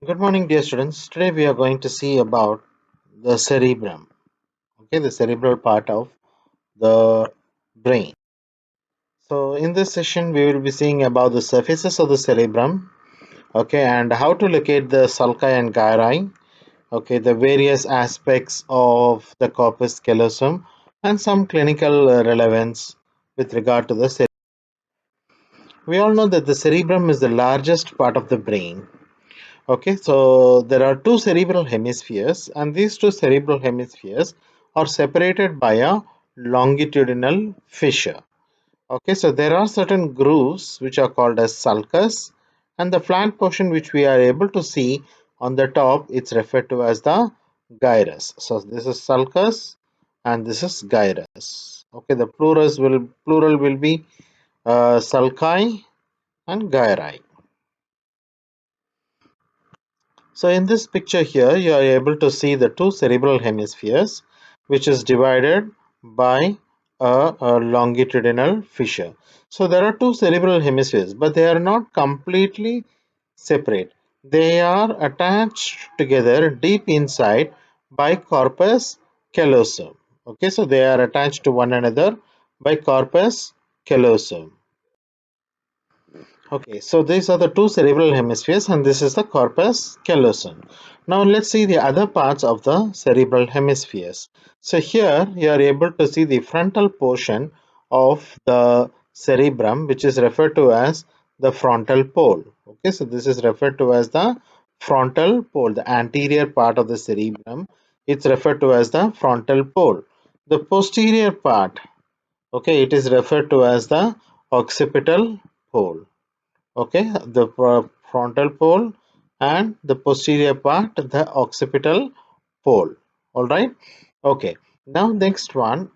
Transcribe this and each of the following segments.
Good morning, dear students. Today we are going to see about the cerebrum, okay, the cerebral part of the brain. So, in this session, we will be seeing about the surfaces of the cerebrum, okay, and how to locate the sulci and gyri, okay, the various aspects of the corpus callosum, and some clinical relevance with regard to the cerebrum. We all know that the cerebrum is the largest part of the brain. Okay, so there are two cerebral hemispheres, and these two cerebral hemispheres are separated by a longitudinal fissure. Okay, so there are certain grooves which are called as sulcus, and the flat portion which we are able to see on the top, it's referred to as the gyrus. So this is sulcus, and this is gyrus. Okay, the plural will be sulci and gyri. So in this picture here, you are able to see the two cerebral hemispheres, which is divided by a longitudinal fissure. So there are two cerebral hemispheres, but they are not completely separate. They are attached together deep inside by corpus callosum. Okay, so they are attached to one another by corpus callosum. Okay, so these are the two cerebral hemispheres, and this is the corpus callosum. Now let's see the other parts of the cerebral hemispheres. So here you are able to see the frontal portion of the cerebrum, which is referred to as the frontal pole. Okay, so this is referred to as the frontal pole, the anterior part of the cerebrum. It's referred to as the frontal pole. The posterior part, okay, it is referred to as the occipital pole. Okay, the frontal pole and the posterior part, the occipital pole. All right. Okay, now next one,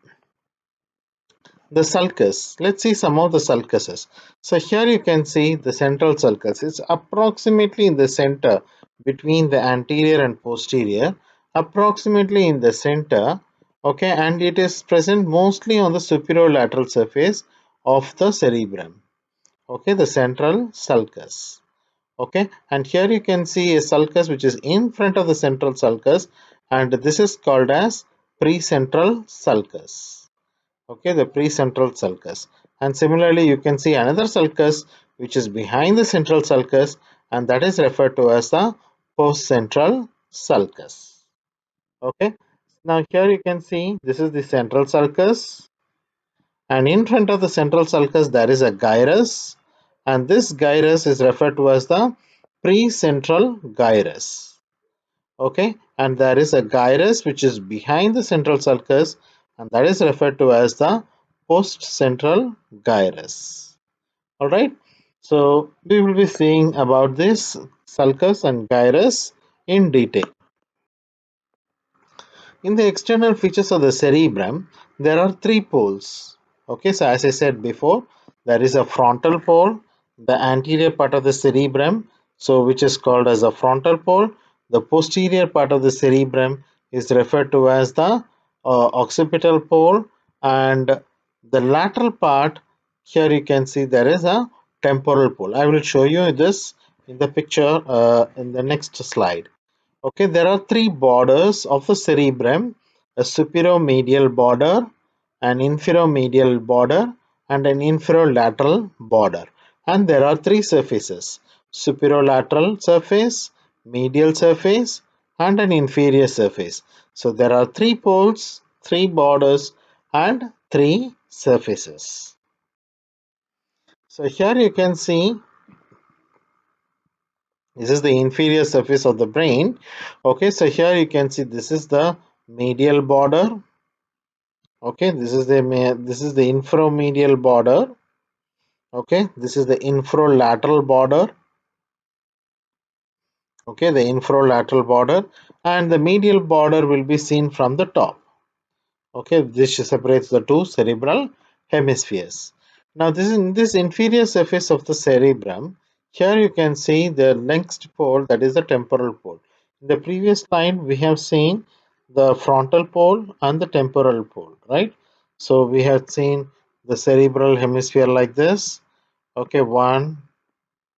the sulcus. Let's see some of the sulcuses. So here you can see the central sulcus. It's approximately in the center between the anterior and posterior, approximately in the center. Okay, and it is present mostly on the superolateral surface of the cerebrum. Okay, the central sulcus. Okay, and here you can see a sulcus which is in front of the central sulcus, and this is called as precentral sulcus. Okay, the precentral sulcus. And similarly you can see another sulcus which is behind the central sulcus, and that is referred to as the postcentral sulcus. Okay, now here you can see this is the central sulcus, and in front of the central sulcus there is a gyrus, and this gyrus is referred to as the precentral gyrus. Okay, and there is a gyrus which is behind the central sulcus, and that is referred to as the postcentral gyrus. All right, so we will be seeing about this sulcus and gyrus in detail. In the external features of the cerebrum, there are three poles. Okay, so as I said before, there is a frontal pole, the anterior part of the cerebrum, so which is called as a frontal pole. The posterior part of the cerebrum is referred to as the occipital pole, and the lateral part, here you can see there is a temporal pole. I will show you this in the picture in the next slide. Okay, there are three borders of the cerebrum: a superomedial border, an infерomedial border, and an inferolateral border. And there are three surfaces: superolateral surface, medial surface, and an inferior surface. So there are three poles, three borders, and three surfaces. So here you can see this is the inferior surface of the brain. Okay, so here you can see this is the medial border. Okay, this is the infromedial border. Okay, this is the infrolateral border. Okay, the infrolateral border, and the medial border will be seen from the top. Okay, this separates the two cerebral hemispheres. Now this is in this inferior surface of the cerebrum. Here you can see the next pole, that is the temporal pole. In the previous slide we have seen the frontal pole and the temporal pole, right? So we have seen the cerebral hemisphere like this. Okay, one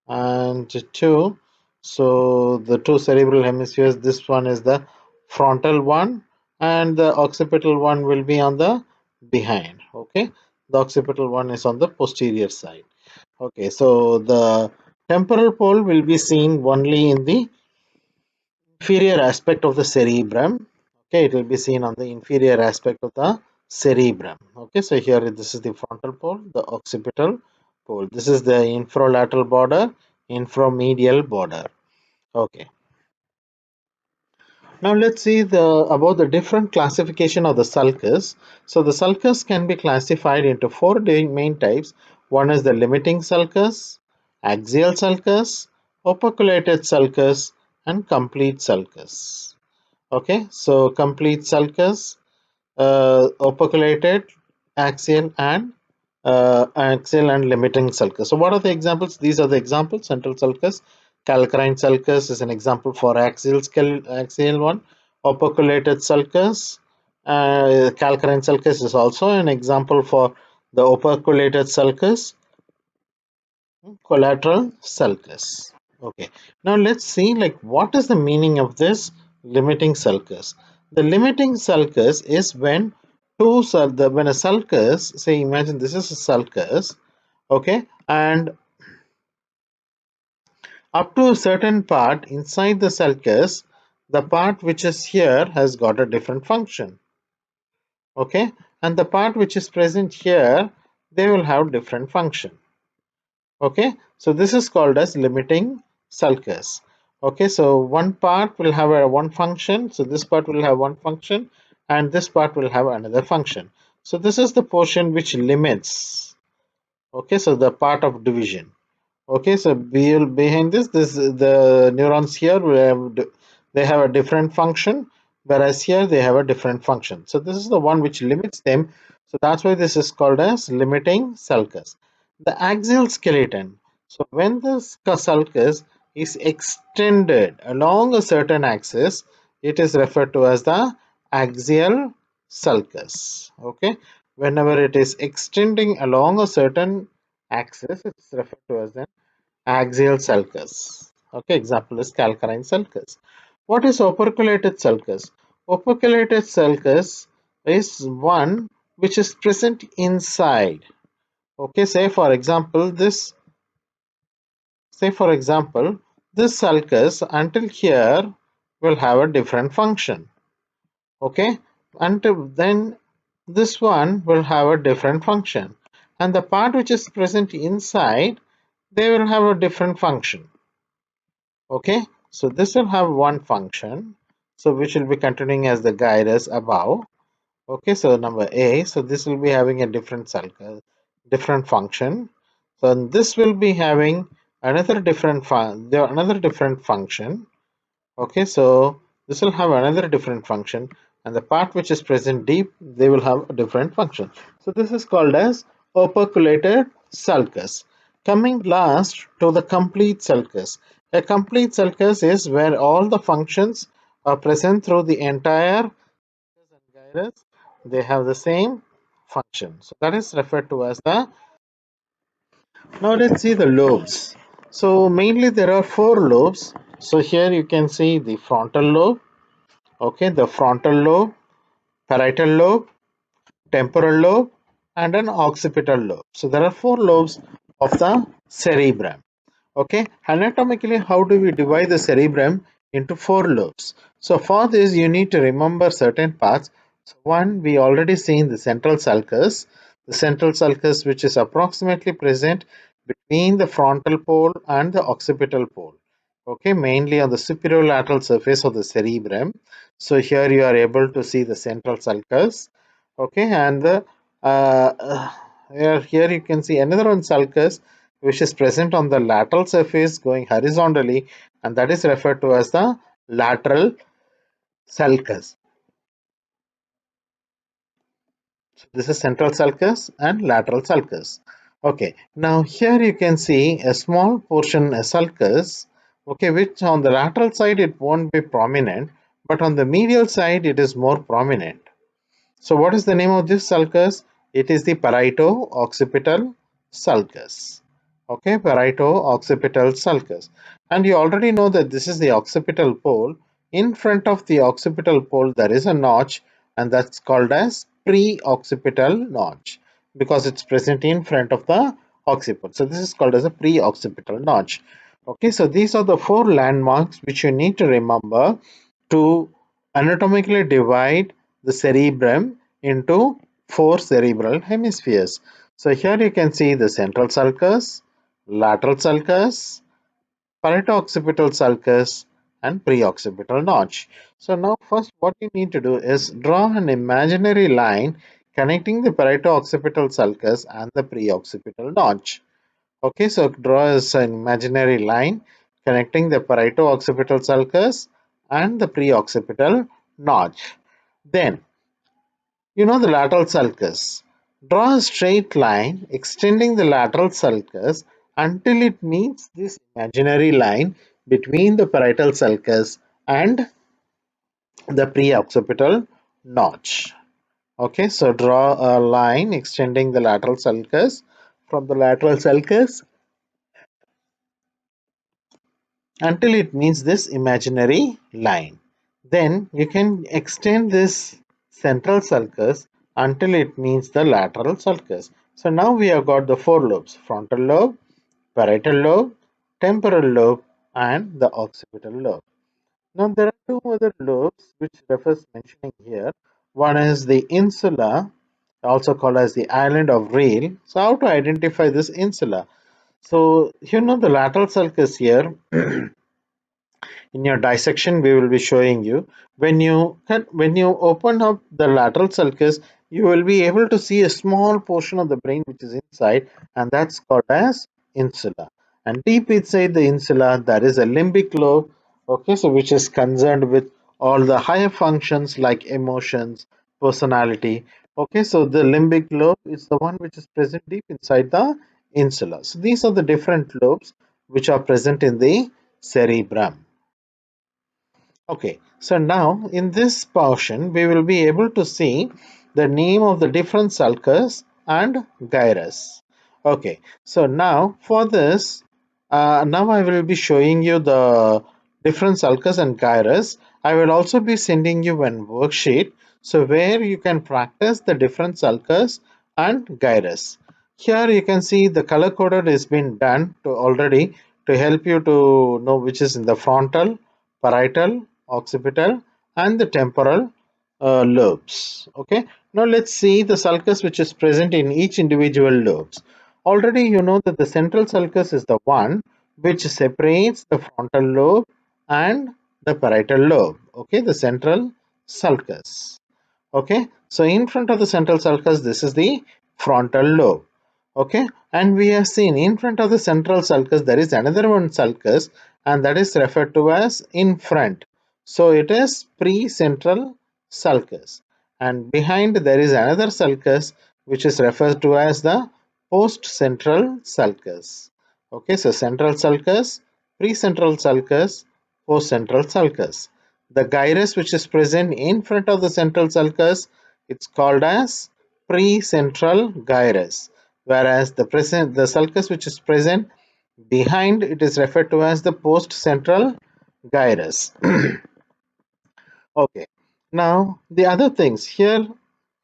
and two. So the two cerebral hemispheres, this one is the frontal one and the occipital one will be on the behind. Okay, the occipital one is on the posterior side. Okay, so the temporal pole will be seen only in the inferior aspect of the cerebrum. Okay, it will be seen on the inferior aspect of the cerebrum. Okay, so here this is the frontal pole, the occipital pole. This is the infralateral border, inframedial border. Okay. Now let's see about the different classification of the sulcus. So the sulcus can be classified into four main types. One is the limiting sulcus, axial sulcus, operculated sulcus, and complete sulcus. Okay, so complete sulcus, operculated, axial and limiting sulcus. So what are the examples? These are the examples. Central sulcus, calcarine sulcus is an example for axial one. Operculated sulcus, calcarine sulcus is also an example for the operculated sulcus. Collateral sulcus. Okay, now let's see like what is the meaning of this limiting sulcus. The limiting sulcus is when when a sulcus, say imagine this is a sulcus, okay, and up to a certain part inside the sulcus, the part which is here has got a different function, okay, and the part which is present here, they will have different function. Okay, so this is called as limiting sulcus. Okay, so one part will have one function, so this part will have one function and this part will have another function. So this is the portion which limits. Okay, so the part of division. Okay, so behind this the neurons here they have a different function, whereas here they have a different function. So this is the one which limits them. So that's why this is called as limiting sulcus. The axial skeleton. So when the sulcus is extended along a certain axis, it is referred to as the axial sulcus. Okay, whenever it is extending along a certain axis, it's referred to as an axial sulcus. Okay, example is calcarine sulcus. What is operculated sulcus? Operculated sulcus is one which is present inside. Okay, say for example this sulcus until here will have a different function. Okay, until then this one will have a different function, and the part which is present inside, they will have a different function. Okay, so this will have one function, so which will be continuing as the gyrus above. Okay, so number A, so this will be having a different function. So this will be having another different function. Okay, so this will have another different function, and the part which is present deep, they will have a different function. So this is called as operculated sulcus. Coming last to the complete sulcus. A complete sulcus is where all the functions are present through the entire gyrus. They have the same function. So that is referred to as the. Now let's see the lobes. So mainly there are four lobes. So here you can see the frontal lobe. Okay, the frontal lobe, parietal lobe, temporal lobe, and an occipital lobe. So there are four lobes of the cerebrum. Okay, anatomically, how do we divide the cerebrum into four lobes? So for this, you need to remember certain parts. So one, we already seen the central sulcus. The central sulcus, which is approximately present between the frontal pole and the occipital pole. Okay, mainly on the superolateral surface of the cerebrum. So here you are able to see the central sulcus. Okay, and here you can see another one sulcus which is present on the lateral surface going horizontally, and that is referred to as the lateral sulcus. So this is central sulcus and lateral sulcus. Okay, now here you can see a small portion, a sulcus, okay, which on the lateral side it won't be prominent, but on the medial side it is more prominent. So what is the name of this sulcus? It is the parieto-occipital sulcus. Okay, parieto-occipital sulcus. And you already know that this is the occipital pole. In front of the occipital pole, there is a notch, and that's called as pre-occipital notch because it's present in front of the occiput. So this is called as a pre-occipital notch. Okay, so these are the four landmarks which you need to remember to anatomically divide the cerebrum into four cerebral hemispheres. So here you can see the central sulcus, lateral sulcus, parieto-occipital sulcus, and pre-occipital notch. So now first what you need to do is draw an imaginary line connecting the parieto-occipital sulcus and the pre-occipital notch. Okay, so draw an imaginary line connecting the parieto-occipital sulcus and the pre-occipital notch. Then, you know the lateral sulcus. Draw a straight line extending the lateral sulcus until it meets this imaginary line between the parietal sulcus and the pre-occipital notch. Okay, so draw a line extending the lateral sulcus from the lateral sulcus until it meets this imaginary line. Then you can extend this central sulcus until it meets the lateral sulcus. So now we have got the four lobes: frontal lobe, parietal lobe, temporal lobe, and the occipital lobe. Now there are two other lobes which refers mentioning here. One is the insula, also called as the island of Rayleigh. So how to identify this insula? So you know the lateral sulcus here. In your dissection we will be showing you when you open up the lateral sulcus, you will be able to see a small portion of the brain which is inside, and that's called as insula. And deep inside the insula there is a limbic lobe, okay, so which is concerned with all the higher functions like emotions, personality. Okay, so the limbic lobe is the one which is present deep inside the insula. So these are the different lobes which are present in the cerebrum. Okay, so now in this portion we will be able to see the name of the different sulcus and gyrus. Okay, so now for this, now I will be showing you the different sulcus and gyrus. I will also be sending you one worksheet so where you can practice the different sulcus and gyrus. Here you can see the color coded has been done to already to help you to know which is in the frontal, parietal, occipital, and the temporal lobes. Okay, now let's see the sulcus which is present in each individual lobes. Already you know that the central sulcus is the one which separates the frontal lobe and the parietal lobe. Okay, the central sulcus. Okay, so in front of the central sulcus, this is the frontal lobe. Okay, and we have seen in front of the central sulcus there is another one sulcus, and that is referred to as in front. So it is pre-central sulcus, and behind there is another sulcus which is referred to as the post-central sulcus. Okay, so central sulcus, pre-central sulcus, post-central sulcus. The gyrus which is present in front of the central sulcus, it's called as pre-central gyrus, whereas the sulcus which is present behind it is referred to as the post-central gyrus. Okay, now the other things here,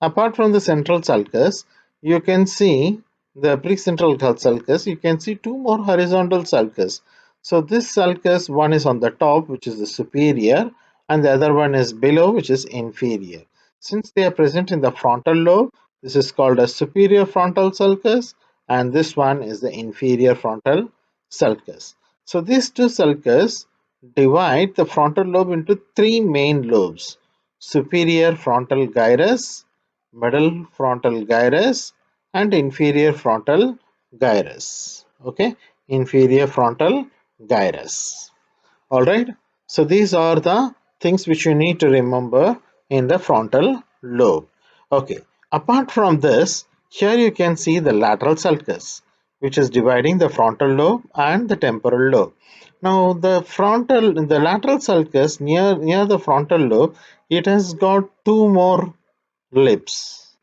apart from the central sulcus, you can see the precentral sulcus, you can see two more horizontal sulcus. So this sulcus, one is on the top, which is the superior, and the other one is below, which is inferior. Since they are present in the frontal lobe, this is called a superior frontal sulcus, and this one is the inferior frontal sulcus. So these two sulcus divide the frontal lobe into three main lobes: superior frontal gyrus, middle frontal gyrus, and inferior frontal gyrus. Okay, inferior frontal gyrus. All right, so these are the things which you need to remember in the frontal lobe. Okay, apart from this, here you can see the lateral sulcus, which is dividing the frontal lobe and the temporal lobe. Now the lateral sulcus near the frontal lobe, it has got two more lips,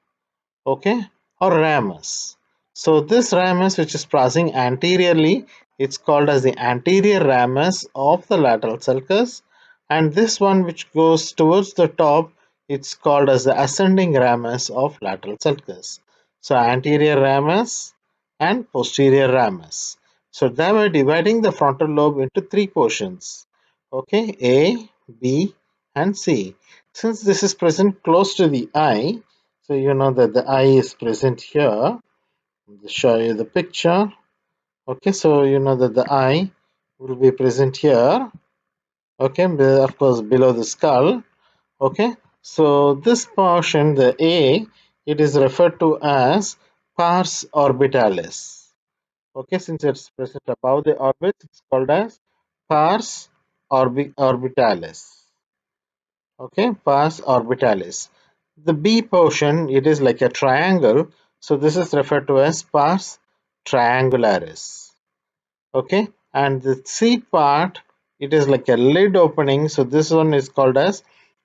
okay, or ramus. So this ramus which is passing anteriorly, it's called as the anterior ramus of the lateral sulcus, and this one which goes towards the top, it's called as the ascending ramus of lateral sulcus. So anterior ramus and posterior ramus. So thereby dividing the frontal lobe into three portions. Okay, A, B, and C. Since this is present close to the eye, so you know that the eye is present here. I'll show you the picture. Okay, so you know that the eye will be present here. Okay, of course below the skull. Okay, so this portion, the A, it is referred to as pars orbitalis. Okay, since it's present above the orbit, it's called as pars orbitalis. Okay, pars orbitalis. The B portion, it is like a triangle, so this is referred to as pars triangularis. Okay, and the C part, it is like a lid opening, so this one is called as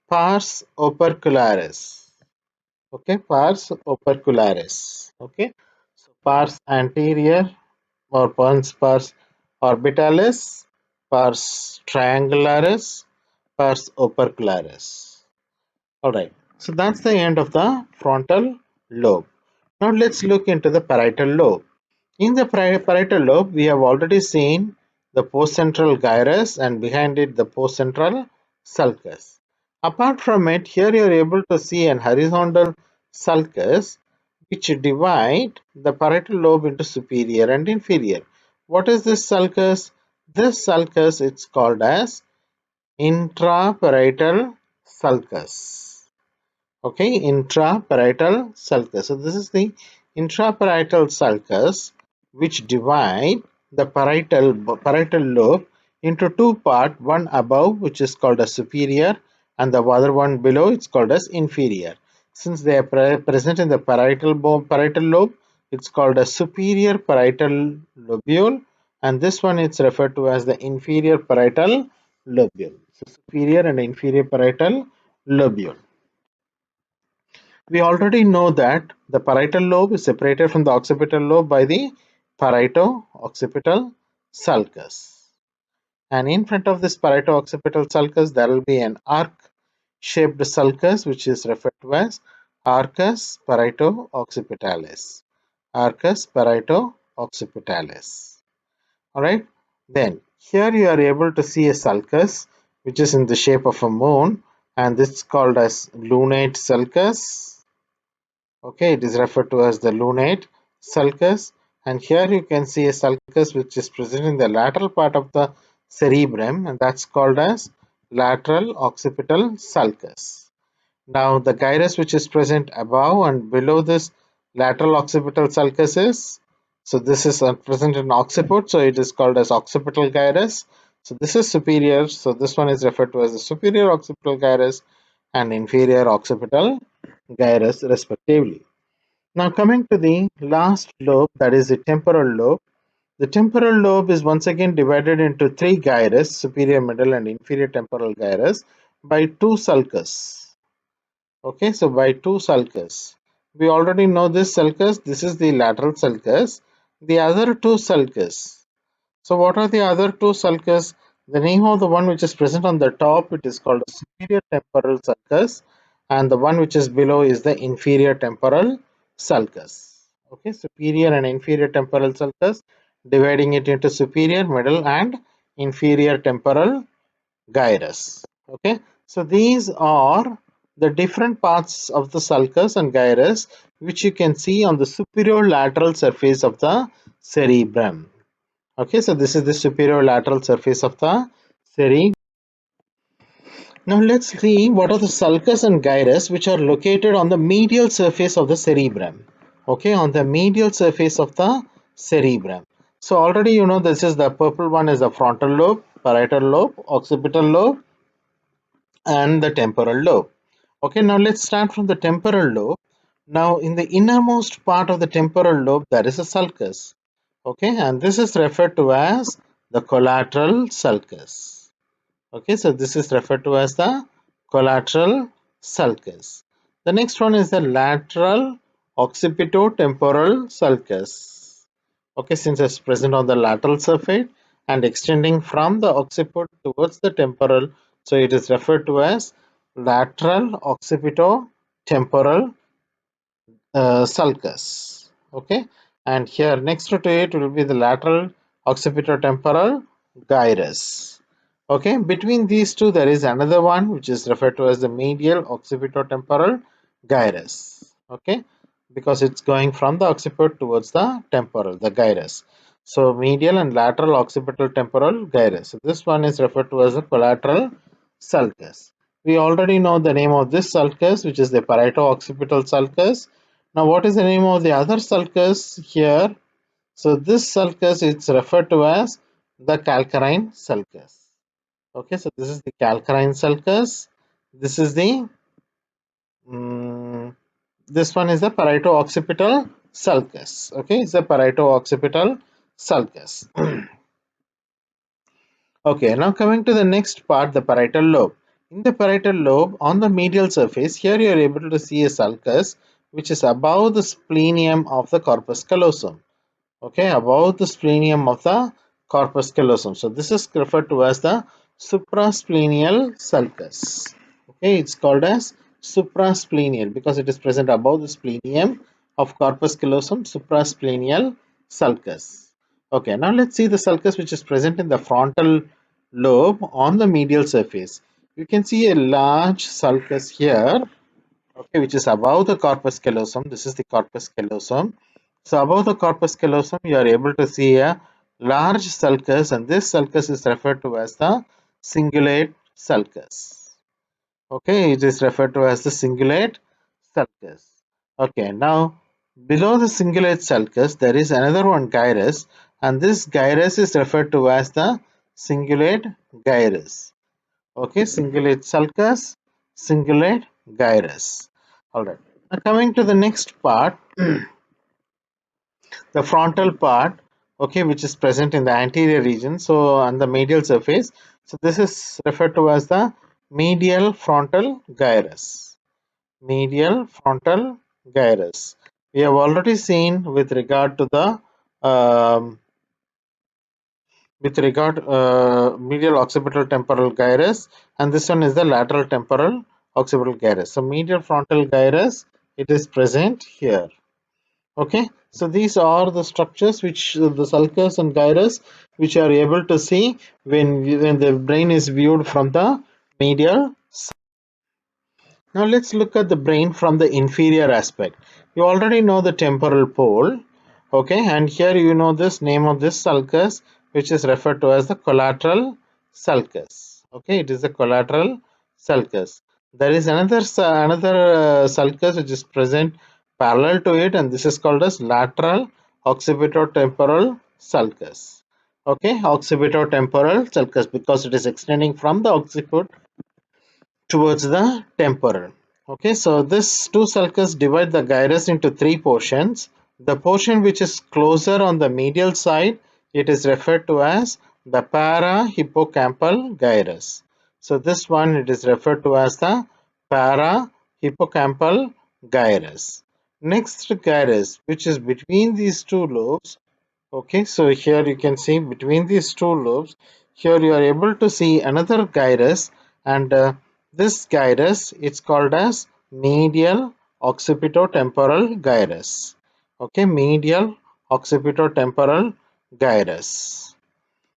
pars opercularis. Okay, pars opercularis. Okay, so pars anterior or pars orbitalis, pars triangularis, pars opercularis. Alright, so that's the end of the frontal lobe. Now let's look into the parietal lobe. In the parietal lobe, we have already seen the postcentral gyrus and behind it the postcentral sulcus. Apart from it, here you are able to see an horizontal sulcus which divide the parietal lobe into superior and inferior. What is this sulcus? This sulcus is called as intraparietal sulcus. Okay, intraparietal sulcus. So this is the intraparietal sulcus which divide the parietal lobe into two parts, one above which is called as superior and the other one below it's called as inferior. Since they are present in the parietal lobe, it's called a superior parietal lobule, and this one is referred to as the inferior parietal lobule. So superior and inferior parietal lobule. We already know that the parietal lobe is separated from the occipital lobe by the parieto-occipital sulcus. And in front of this parieto-occipital sulcus, there will be an arc-shaped sulcus, which is referred to as arcus parieto-occipitalis. Arcus parieto-occipitalis. Alright. Then here you are able to see a sulcus, which is in the shape of a moon, and this is called as lunate sulcus. Okay, it is referred to as the lunate sulcus, and here you can see a sulcus which is present in the lateral part of the cerebrum, and that's called as lateral occipital sulcus. Now the gyrus which is present above and below this lateral occipital sulcus is, so this is present in occiput, so it is called as occipital gyrus. So this is superior, so this one is referred to as the superior occipital gyrus and inferior occipital gyrus respectively. Now coming to the last lobe, that is the temporal lobe. The temporal lobe is once again divided into three gyrus, superior, middle and inferior temporal gyrus, by two sulcus. Okay, so by two sulcus. We already know this sulcus, this is the lateral sulcus. The other two sulcus. So what are the other two sulcus? The name of the one which is present on the top, it is called superior temporal sulcus, and the one which is below is the inferior temporal sulcus. Okay, superior and inferior temporal sulcus, dividing it into superior, middle and inferior temporal gyrus. Okay, so these are the different parts of the sulcus and gyrus which you can see on the superior lateral surface of the cerebrum. Okay, so this is the superior lateral surface of the cerebrum. Now let's see what are the sulcus and gyrus which are located on the medial surface of the cerebrum. Okay, on the medial surface of the cerebrum. So already you know this is the purple one is the frontal lobe, parietal lobe, occipital lobe and the temporal lobe. Okay, now let's start from the temporal lobe. Now in the innermost part of the temporal lobe there is a sulcus. Okay, and this is referred to as the collateral sulcus. Okay, so this is referred to as the collateral sulcus. The next one is the lateral occipitotemporal sulcus. Okay, since it's present on the lateral surface and extending from the occiput towards the temporal, so it is referred to as lateral occipitotemporal sulcus. Okay, and here next to it will be the lateral occipitotemporal gyrus. Okay, between these two there is another one which is referred to as the medial occipitotemporal gyrus. Okay, because it's going from the occiput towards the temporal, the gyrus. So medial and lateral occipital temporal gyrus. So this one is referred to as the collateral sulcus. We already know the name of this sulcus, which is the parieto-occipital sulcus. Now, what is the name of the other sulcus here? So this sulcus is referred to as the calcarine sulcus. Okay, so this is the calcarine sulcus. This is the this one is the parieto-occipital sulcus. Okay, it's the parieto-occipital sulcus. Okay, now coming to the next part, the parietal lobe. In the parietal lobe, on the medial surface, here you are able to see a sulcus which is above the splenium of the corpus callosum. Okay, above the splenium of the corpus callosum. So this is referred to as the suprasplenial sulcus. Okay, it's called as suprasplenial because it is present above the splenium of corpus callosum, suprasplenial sulcus. Okay, now let's see the sulcus which is present in the frontal lobe on the medial surface. You can see a large sulcus here, okay, which is above the corpus callosum. This is the corpus callosum. So above the corpus callosum, you are able to see a large sulcus, and this sulcus is referred to as the cingulate sulcus. Okay, it is referred to as the cingulate sulcus. Okay, now below the cingulate sulcus, there is another one gyrus, and this gyrus is referred to as the cingulate gyrus. Okay, cingulate sulcus, cingulate gyrus. All right. Now coming to the next part, the frontal part, okay, which is present in the anterior region, so on the medial surface. So this is referred to as the medial frontal gyrus. Medial frontal gyrus. We have already seen with regard to the medial occipital temporal gyrus, and this one is the lateral temporal occipital gyrus. So medial frontal gyrus, it is present here. Okay, so these are the structures which the sulcus and gyrus which are able to see when the brain is viewed from the medial. Now let's look at the brain from the inferior aspect. You already know the temporal pole, okay, and here you know this name of this sulcus, which is referred to as the collateral sulcus. Okay, it is the collateral sulcus. There is another sulcus which is present parallel to it, and this is called as lateral occipitotemporal sulcus. Okay, occipitotemporal sulcus because it is extending from the occiput towards the temporal. Okay, so this two sulcus divide the gyrus into three portions. The portion which is closer on the medial side, it is referred to as the parahippocampal gyrus. So this one it is referred to as the parahippocampal gyrus. Next gyrus, which is between these two lobes. Okay, so here you can see between these two lobes, here you are able to see another gyrus, and this gyrus it's called as medial occipitotemporal gyrus. Okay, medial occipitotemporal gyrus.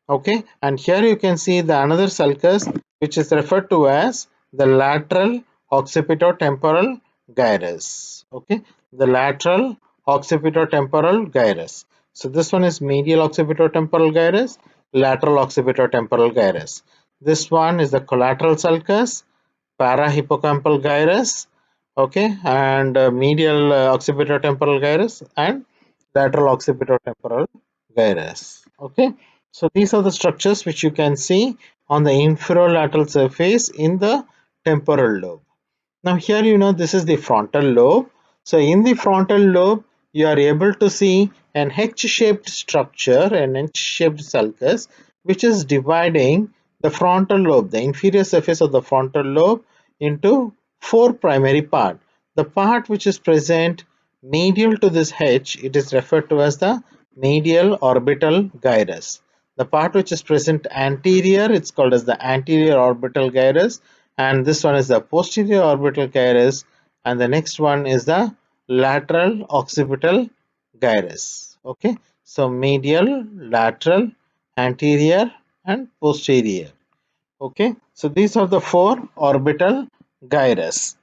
Okay, and here you can see the another sulcus which is referred to as the lateral occipitotemporal gyrus. Okay, the lateral occipitotemporal gyrus. So this one is medial occipitotemporal gyrus, lateral occipitotemporal gyrus. This one is the collateral sulcus, parahippocampal gyrus, okay, and medial occipitotemporal gyrus and lateral occipitotemporal gyrus. Okay, so these are the structures which you can see on the inferolateral surface in the temporal lobe. Now here you know this is the frontal lobe. So in the frontal lobe you are able to see an H-shaped structure, an H-shaped sulcus, which is dividing the frontal lobe, the inferior surface of the frontal lobe, into four primary parts. The part which is present medial to this H, it is referred to as the medial orbital gyrus. The part which is present anterior, it's called as the anterior orbital gyrus, and this one is the posterior orbital gyrus, and the next one is the lateral occipital gyrus. Okay, so medial, lateral, anterior, and posterior. Okay, so these are the four orbital gyrus.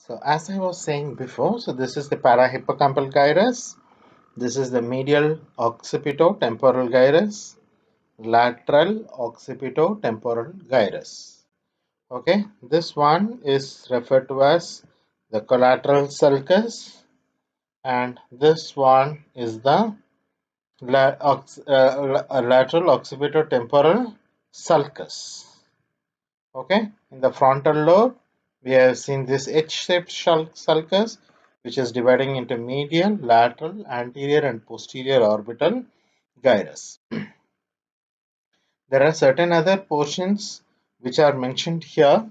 So as I was saying before, so this is the parahippocampal gyrus, this is the medial occipito-temporal gyrus, lateral occipito-temporal gyrus. Okay, this one is referred to as the collateral sulcus, and this one is the lateral occipito-temporal sulcus. Okay, in the frontal lobe, we have seen this H-shaped sulcus, which is dividing into medial, lateral, anterior, and posterior orbital gyrus. There are certain other portions which are mentioned here.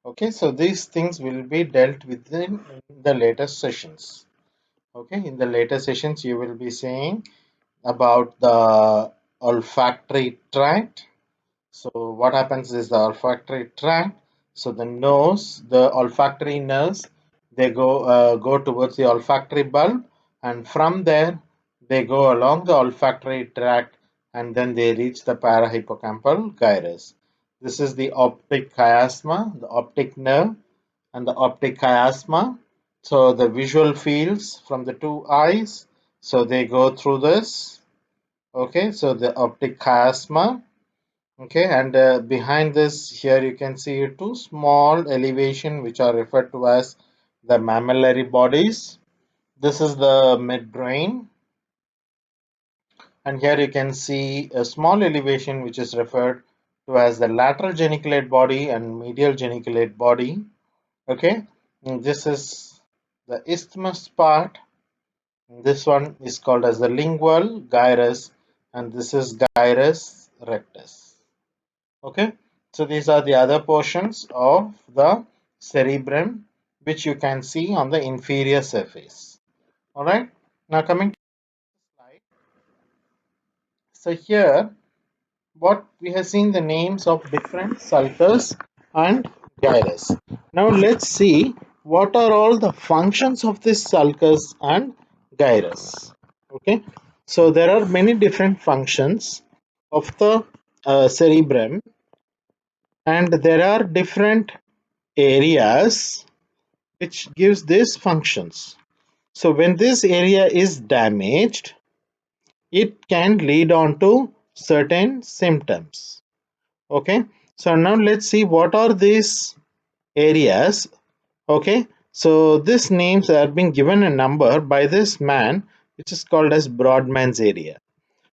Okay, so these things will be dealt with in the later sessions. Okay, in the later sessions, you will be saying about the olfactory tract. So what happens is the olfactory tract. So the nose, the olfactory nerves, they go towards the olfactory bulb, and from there they go along the olfactory tract, and then they reach the parahippocampal gyrus. This is the optic chiasma, the optic nerve, and the optic chiasma. So the visual fields from the two eyes, so they go through this. Okay, so the optic chiasma. Okay, and behind this, here you can see two small elevation which are referred to as the mammillary bodies. This is the midbrain, and here you can see a small elevation which is referred to as the lateral geniculate body and medial geniculate body. Okay, and this is the isthmus part. This one is called as the lingual gyrus, and this is gyrus rectus. Okay, so these are the other portions of the cerebrum which you can see on the inferior surface. All right, now coming to the slide. So here what we have seen the names of different sulcus and gyrus. Now let's see what are all the functions of this sulcus and gyrus. Okay, so there are many different functions of the cerebrum, and there are different areas which gives these functions. So when this area is damaged, it can lead on to certain symptoms. Okay, so now let's see what are these areas. Okay, so these names are being given a number by this man, which is called as Broadman's area.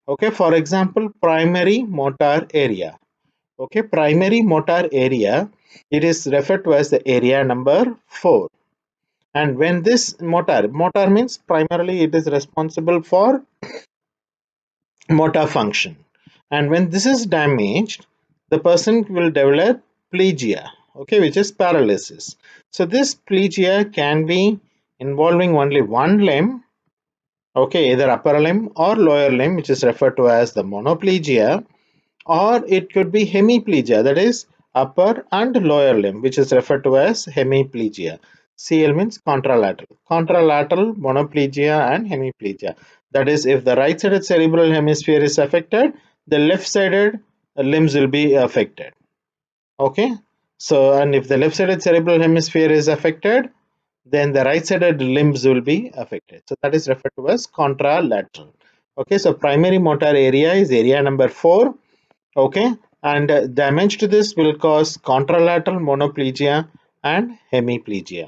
Okay, for example, primary motor area. Okay, primary motor area, it is referred to as the area number 4. And when this motor means primarily it is responsible for motor function, and when this is damaged, the person will develop plegia, okay, which is paralysis. So this plegia can be involving only one limb, okay, either upper limb or lower limb, which is referred to as the monoplegia, or it could be hemiplegia, that is upper and lower limb, which is referred to as hemiplegia. CL means contralateral monoplegia and hemiplegia. That is, if the right sided cerebral hemisphere is affected, the left sided limbs will be affected. Okay, so and if the left sided cerebral hemisphere is affected, then the right sided limbs will be affected. So that is referred to as contralateral. Okay, so primary motor area is area number 4. Okay, and damage to this will cause contralateral monoplegia and hemiplegia.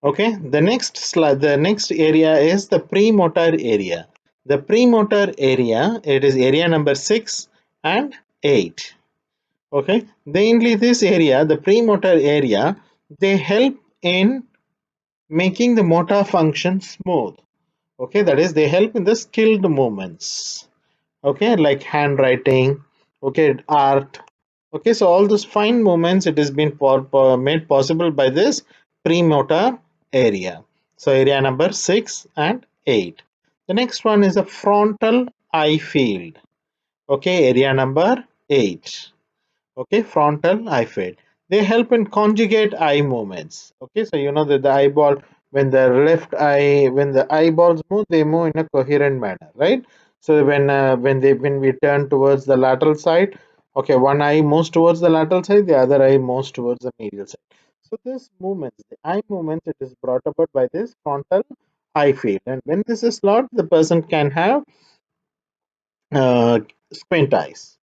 Okay, the next slide, the next area is the premotor area. The premotor area, it is area number 6 and 8. Okay, mainly this area, the premotor area, they help in making the motor function smooth. Okay, that is, they help in the skilled movements. Okay, like handwriting, okay, art, Okay, so all those fine movements, it has been made possible by this premotor area. So area number 6 and 8. The next one is a frontal eye field. Okay, area number 8. Okay, frontal eye field. They help in conjugate eye movements. Okay, so you know that the eyeball, when the left eye, when the eyeballs move, they move in a coherent manner, right? So when we turn towards the lateral side, okay, one eye moves towards the lateral side, the other eye moves towards the medial side. So this movement, the eye movement, it is brought about by this frontal eye field, and when this is lost, the person can have uh, squint eyes.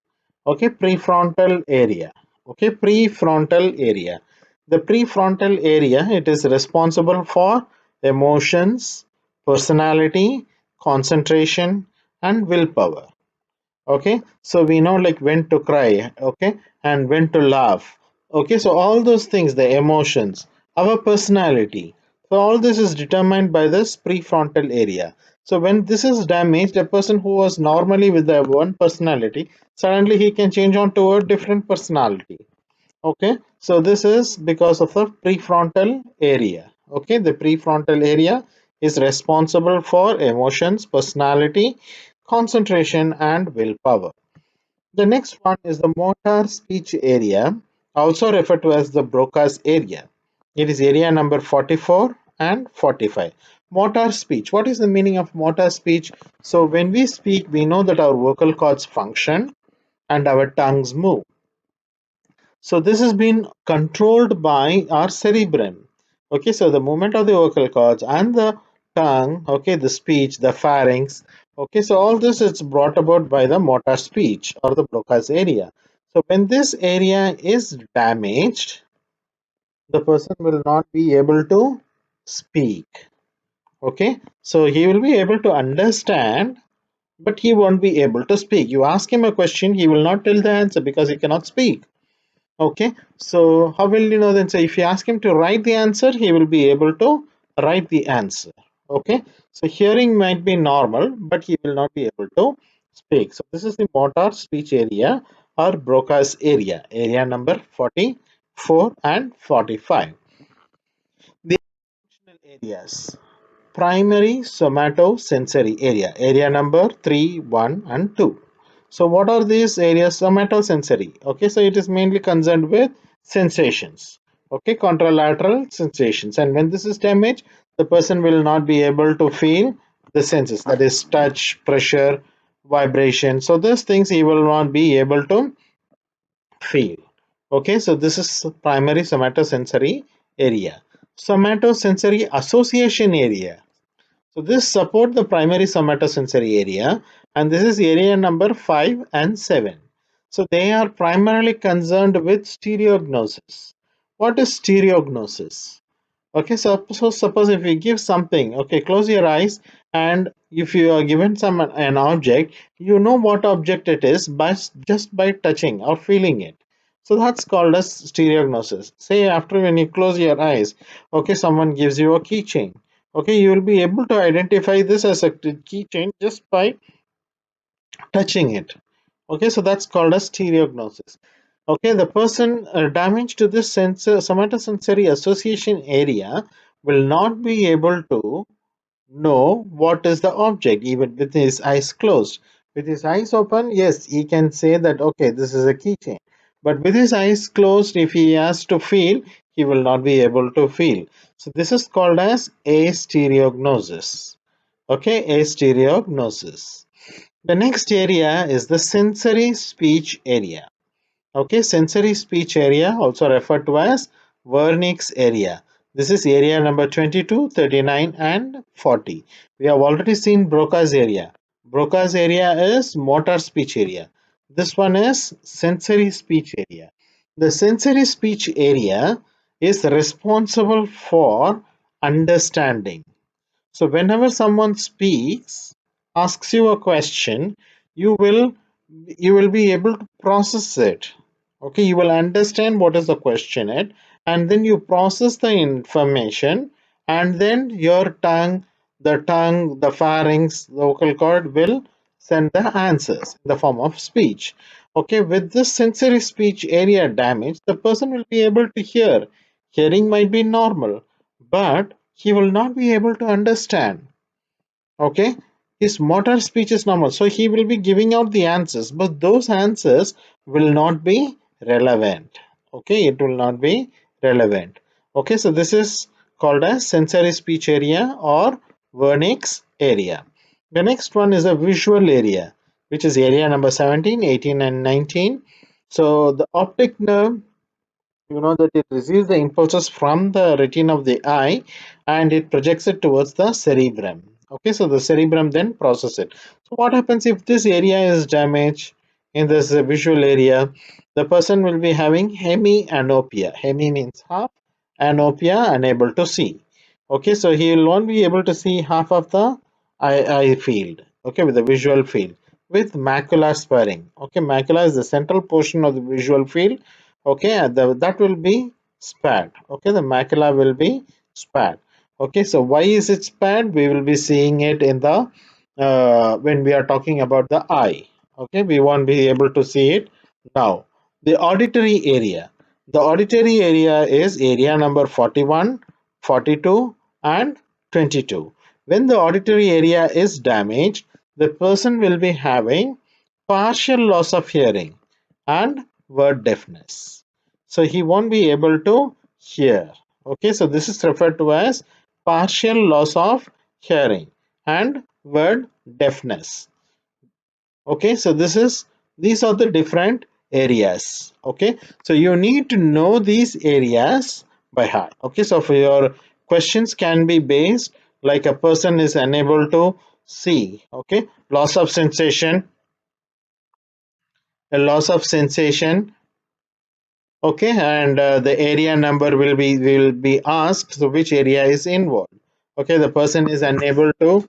Okay, prefrontal area. Okay, prefrontal area. The prefrontal area, it is responsible for emotions, personality, concentration, and willpower. Okay, so we know like when to cry, okay, and when to laugh. Okay, so all those things, the emotions, our personality, so all this is determined by this prefrontal area. So when this is damaged, a person who was normally with the one personality, suddenly he can change on to a different personality. Okay, so this is because of the prefrontal area. Okay, the prefrontal area is responsible for emotions, personality, concentration, and willpower. The next one is the motor speech area, also referred to as the Broca's area. It is area number 44 and 45. Motor speech. What is the meaning of motor speech? So when we speak, we know that our vocal cords function and our tongues move. So this has been controlled by our cerebrum. Okay, so the movement of the vocal cords and the tongue, okay, the speech, the pharynx. Okay, so all this is brought about by the motor speech or the Broca's area. So when this area is damaged, the person will not be able to speak. Okay, so he will be able to understand, but he won't be able to speak. You ask him a question, he will not tell the answer because he cannot speak. Okay, so how will you know then? So if you ask him to write the answer, he will be able to write the answer. Okay, so hearing might be normal, but he will not be able to speak. So this is the motor speech area or Broca's area, area number 44 and 45. The functional areas. Primary somatosensory area, area number 3, 1, and 2. So, what are these areas? Somatosensory. Okay, so it is mainly concerned with sensations. Okay, contralateral sensations. And when this is damaged, the person will not be able to feel the senses, that is, touch, pressure, vibration. So, those things he will not be able to feel. Okay, so this is primary somatosensory area. Somatosensory association area. So this support the primary somatosensory area, and this is area number 5 and 7. So they are primarily concerned with stereognosis. What is stereognosis? Okay, so suppose if we give something, okay, close your eyes, and if you are given an object, you know what object it is by just by touching or feeling it. So that's called as stereognosis. Say after when you close your eyes, okay, someone gives you a keychain. Okay, you will be able to identify this as a keychain just by touching it. Okay, so that's called as stereognosis. Okay, the person damage to this sensor somatosensory association area will not be able to know what is the object even with his eyes closed. With his eyes open, yes, he can say that okay, this is a keychain. But with his eyes closed, if he has to feel, he will not be able to feel. So this is called as astereognosis. Okay, astereognosis. The next area is the sensory speech area. Okay, sensory speech area, also referred to as Wernicke's area. This is area number 22, 39, and 40. We have already seen Broca's area. Broca's area is motor speech area. This one is sensory speech area. The sensory speech area is responsible for understanding. So whenever someone speaks, asks you a question, you will you will be able to process it. Okay, you will understand what is the question it, and then you process the information, and then your tongue, the pharynx, the vocal cord will send the answers in the form of speech. Okay, with this sensory speech area damage, the person will be able to hear. Hearing might be normal, but he will not be able to understand. Okay, his motor speech is normal, so he will be giving out the answers, but those answers will not be relevant. Okay, it will not be relevant. Okay, so this is called as sensory speech area or Wernicke's area. The next one is a visual area, which is area number 17, 18 and 19. So the optic nerve, you know that it receives the impulses from the retina of the eye and it projects it towards the cerebrum. Okay, so the cerebrum then processes it. So what happens if this area is damaged in this visual area? The person will be having hemianopia. Hemi means half, anopia, unable to see. Okay, so he will not be able to see half of the eye field. Okay, with the visual field with macular sparing. Okay, macula is the central portion of the visual field. Okay, and that will be spared. Okay, the macula will be spared. Okay, so why is it spared? We will be seeing it in the when we are talking about the eye. Okay, we won't be able to see it now. The auditory area. The auditory area is area number 41, 42 and 22. When the auditory area is damaged, the person will be having partial loss of hearing and word deafness. So he won't be able to hear. Okay, so this is referred to as partial loss of hearing and word deafness. Okay, so these are the different areas. Okay, so you need to know these areas by heart. Okay, so for your questions can be based like a person is unable to see. Okay, loss of sensation, a loss of sensation. Okay, and the area number will be asked. So which area is involved? Okay, the person is unable to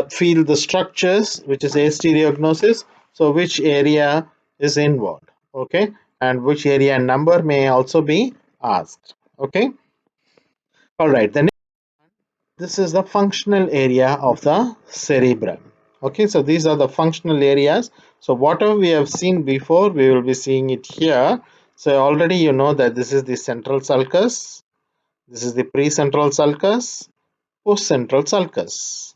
feel the structures, which is astereognosis. So which area is involved? Okay, and which area number may also be asked. Okay, all right. Then this is the functional area of the cerebrum. Okay, so these are the functional areas. So whatever we have seen before, we will be seeing it here. So already you know that this is the central sulcus, this is the precentral sulcus, postcentral sulcus.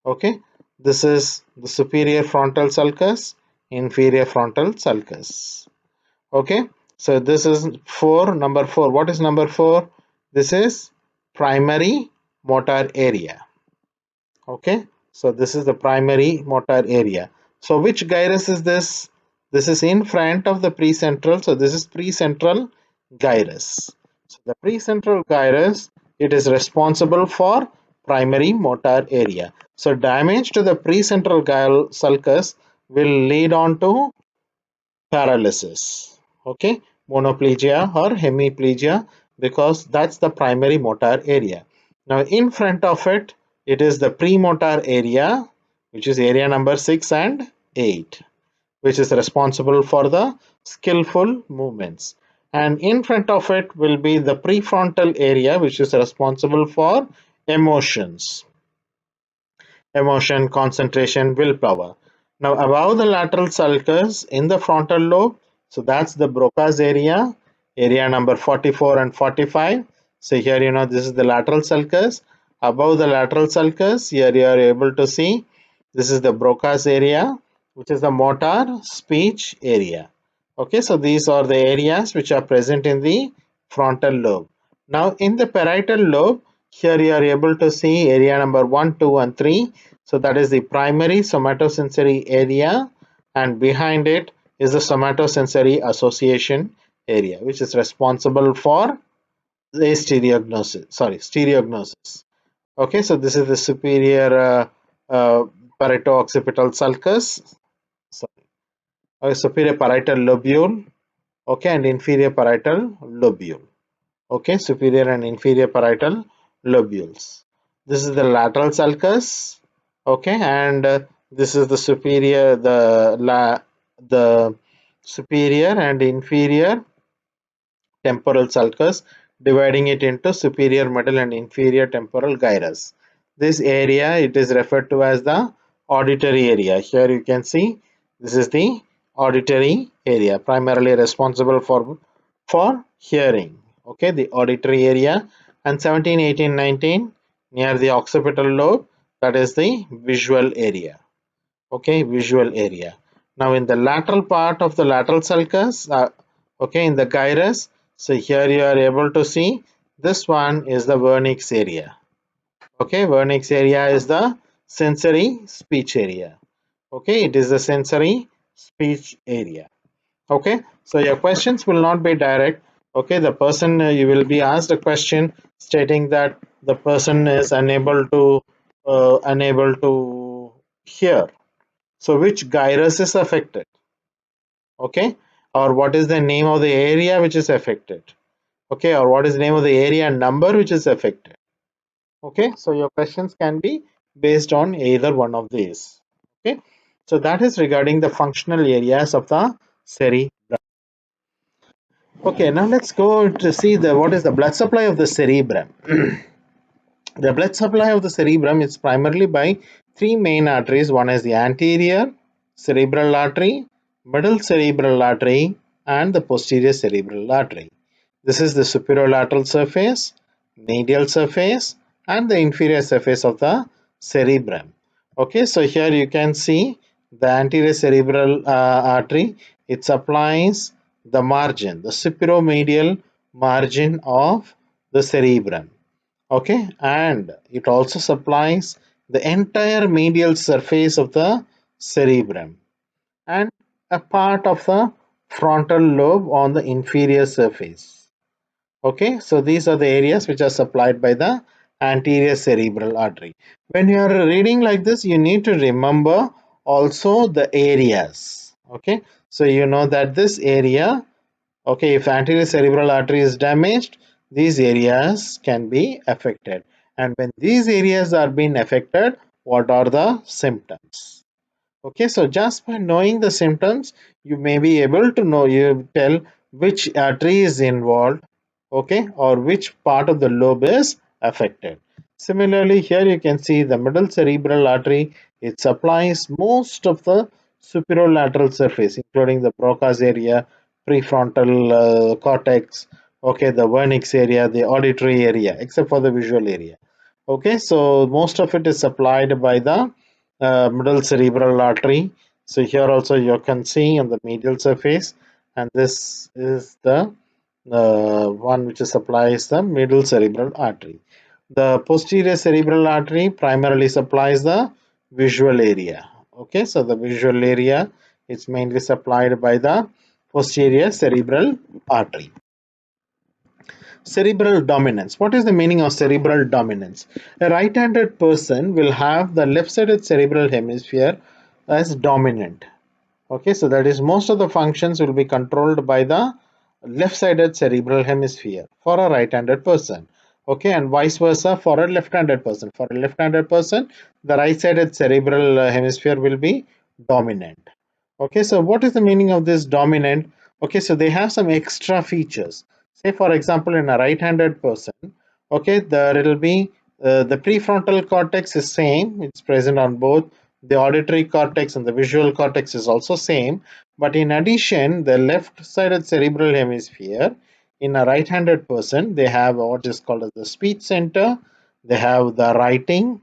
Okay, this is the superior frontal sulcus, inferior frontal sulcus. Okay, so this is number 4. What is number 4? This is primary motor area. Okay, so this is the primary motor area. So which gyrus is this? This is in front of the precentral. So this is precentral gyrus. So the precentral gyrus, it is responsible for primary motor area. So damage to the precentral sulcus will lead on to paralysis. Okay, monoplegia or hemiplegia, because that's the primary motor area. Now in front of it, it is the premotor area, which is area number 6 and 8, which is responsible for the skillful movements. And in front of it will be the prefrontal area, which is responsible for emotions, concentration, willpower. Now above the lateral sulcus in the frontal lobe, so that's the Broca's area, area number 44 and 45. So here you know this is the lateral sulcus. Above the lateral sulcus, here you are able to see this is the Broca's area, which is the motor speech area. Okay, so these are the areas which are present in the frontal lobe. Now in the parietal lobe, here you are able to see area number 1, 2 and 3. So that is the primary somatosensory area, and behind it is the somatosensory association area, which is responsible for the stereognosis. Okay, so this is the superior parieto-occipital sulcus, superior parietal lobule, okay, and inferior parietal lobule. Okay, superior and inferior parietal lobules. This is the lateral sulcus. Okay, and this is the the superior and inferior temporal sulcus, dividing it into superior middle and inferior temporal gyrus. This area, it is referred to as the auditory area. Here you can see this is the auditory area, primarily responsible for hearing. Okay, the auditory area. And 17, 18, 19 near the occipital lobe, that is the visual area. Okay, visual area. Now in the lateral part of the lateral sulcus, okay, in the gyrus, so here you are able to see this one is the vernix area. Okay, vernix area is the sensory speech area. Okay, it is the sensory speech area. Okay, so your questions will not be direct. Okay, the person, you will be asked a question stating that the person is unable to hear. So which gyrus is affected? Okay, or what is the name of the area which is affected? Okay, or what is the name of the area number which is affected? Okay, so your questions can be based on either one of these. Okay, so that is regarding the functional areas of the cerebrum. Okay, now let's go to see the what is the blood supply of the cerebrum. The blood supply of the cerebrum is primarily by three main arteries. One is the anterior cerebral artery, middle cerebral artery, and the posterior cerebral artery. This is the superolateral surface, medial surface, and the inferior surface of the cerebrum. Okay, so here you can see the anterior cerebral artery. It supplies the margin, the superomedial margin of the cerebrum. Okay, and it also supplies the entire medial surface of the cerebrum and a part of the frontal lobe on the inferior surface. Okay, so these are the areas which are supplied by the anterior cerebral artery. When you are reading like this, you need to remember also the areas. Okay, so you know that this area, okay, if anterior cerebral artery is damaged, these areas can be affected. And when these areas are being affected, what are the symptoms? Okay, so just by knowing the symptoms, you may be able to know, you tell which artery is involved, okay, or which part of the lobe is affected. Similarly, here you can see the middle cerebral artery. It supplies most of the superolateral surface, including the Broca's area, prefrontal cortex, okay, the vernix area, the auditory area, except for the visual area. Okay, so most of it is supplied by the middle cerebral artery. So here also you can see on the medial surface, and this is the one which supplies the middle cerebral artery. The posterior cerebral artery primarily supplies the visual area. Okay, so the visual area is mainly supplied by the posterior cerebral artery. Cerebral dominance. What is the meaning of cerebral dominance? A right-handed person will have the left-sided cerebral hemisphere as dominant. Okay, so that is most of the functions will be controlled by the left-sided cerebral hemisphere for a right-handed person. Okay, and vice versa for a left-handed person. For a left-handed person, the right-sided cerebral hemisphere will be dominant. Okay, so what is the meaning of this dominant? Okay, so they have some extra features. Say for example, in a right-handed person, okay, there will be the prefrontal cortex is same. It's present on both. The auditory cortex and the visual cortex is also same. But in addition, the left-sided cerebral hemisphere in a right-handed person, they have what is called as the speech center. They have the writing.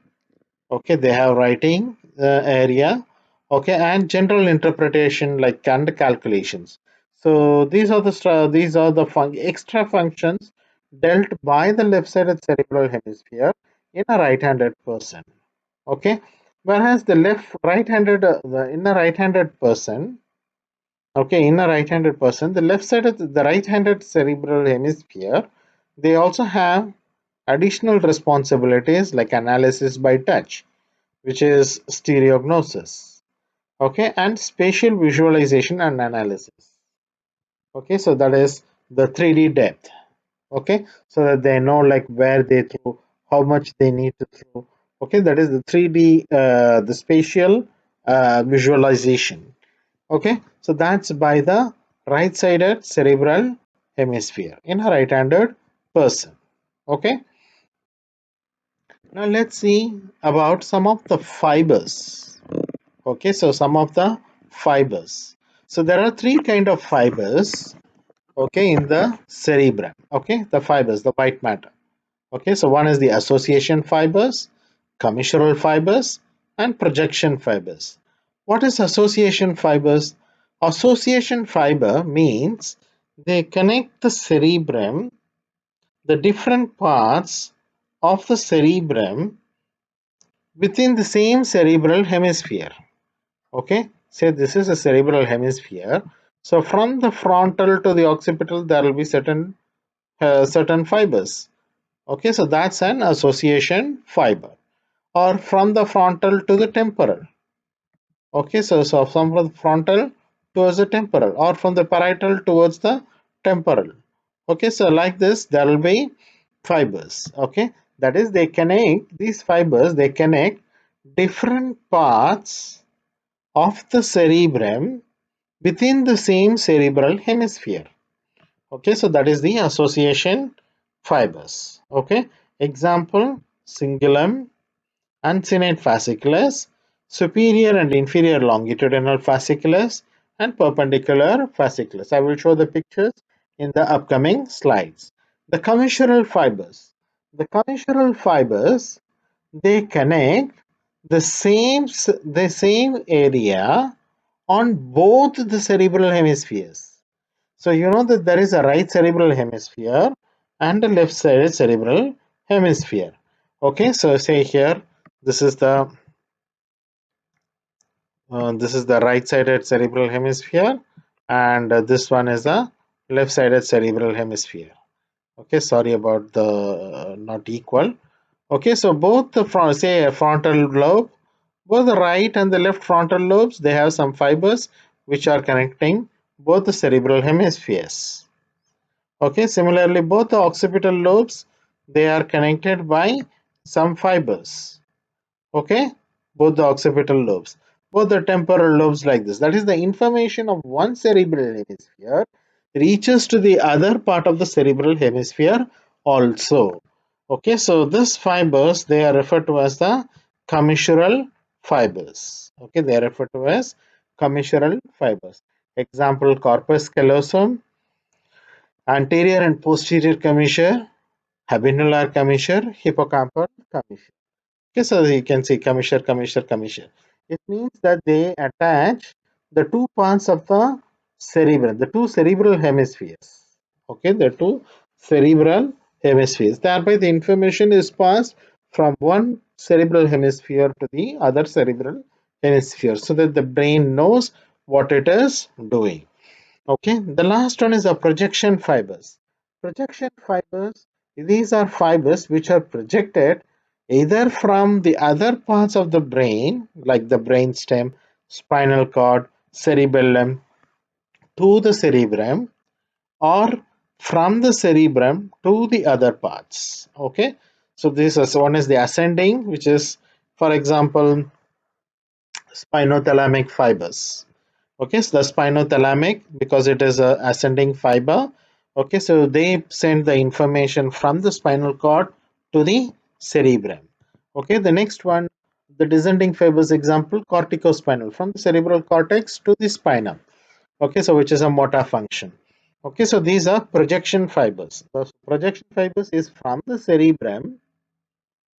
Okay, they have writing area. Okay, and general interpretation like and calculations. So these are the extra functions dealt by the left-sided cerebral hemisphere in a right-handed person. Okay, whereas the left right-handed the in a right-handed person, okay, in a right-handed person, the left-sided the right-handed cerebral hemisphere, they also have additional responsibilities like analysis by touch, which is stereognosis, okay, and spatial visualization and analysis. Okay, so that is the 3D depth. Okay, so that they know like where they throw, how much they need to throw. Okay, that is the 3D the spatial visualization. Okay, so that's by the right-sided cerebral hemisphere in a right-handed person. Okay, Now let's see about some of the fibers. Okay, so some of the fibers. So there are three kind of fibers, okay, in the cerebrum. Okay, the fibers, the white matter. Okay, so one is the association fibers, commissural fibers, and projection fibers. What is association fibers? Association fiber means they connect the cerebrum, the different parts of the cerebrum within the same cerebral hemisphere. Okay, say this is a cerebral hemisphere. So from the frontal to the occipital, there will be certain fibers. Okay, so that's an association fiber. Or from the frontal to the temporal. Okay, so from the frontal towards the temporal, or from the parietal towards the temporal. Okay, so like this, there will be fibers. Okay, that is, they connect these fibers, they connect different parts of the cerebrum within the same cerebral hemisphere. Okay, so that is the association fibers. Okay, example: cingulum, uncinate fasciculus, superior and inferior longitudinal fasciculus, and perpendicular fasciculus. I will show the pictures in the upcoming slides. The commissural fibers. The commissural fibers, they connect the same area on both the cerebral hemispheres. So you know that there is a right cerebral hemisphere and a left sided cerebral hemisphere. Okay, so say here this is the right sided cerebral hemisphere, and this one is the left sided cerebral hemisphere. Okay, sorry about the not equal. Okay, so both the front, say a frontal lobe, both the right and the left frontal lobes, they have some fibers which are connecting both the cerebral hemispheres. Okay, similarly, both the occipital lobes, they are connected by some fibers. Okay, both the occipital lobes, both the temporal lobes, like this. That is, the information of one cerebral hemisphere reaches to the other part of the cerebral hemisphere also. Okay, so these fibers, they are referred to as the commissural fibers. Okay, they are referred to as commissural fibers. Example: corpus callosum, anterior and posterior commissure, habenular commissure, hippocampal commissure. Okay, so you can see commissure, commissure, commissure. It means that they attach the two parts of the cerebrum, the two cerebral hemispheres. Okay, the two cerebral hemispheres. Thereby, the information is passed from one cerebral hemisphere to the other cerebral hemisphere, so that the brain knows what it is doing. Okay, the last one is the projection fibers. Projection fibers, these are fibers which are projected either from the other parts of the brain, like the brain stem, spinal cord, cerebellum, to the cerebrum, or from the cerebrum to the other parts. Okay, so this is one is the ascending, which is, for example, spinothalamic fibers. Okay, so the spinothalamic, because it is a ascending fiber. Okay, so they send the information from the spinal cord to the cerebrum. Okay, the next one, the descending fibers, example, corticospinal, from the cerebral cortex to the spinum. Okay, so which is a motor function. Okay, so these are projection fibers. The projection fibers is from the cerebrum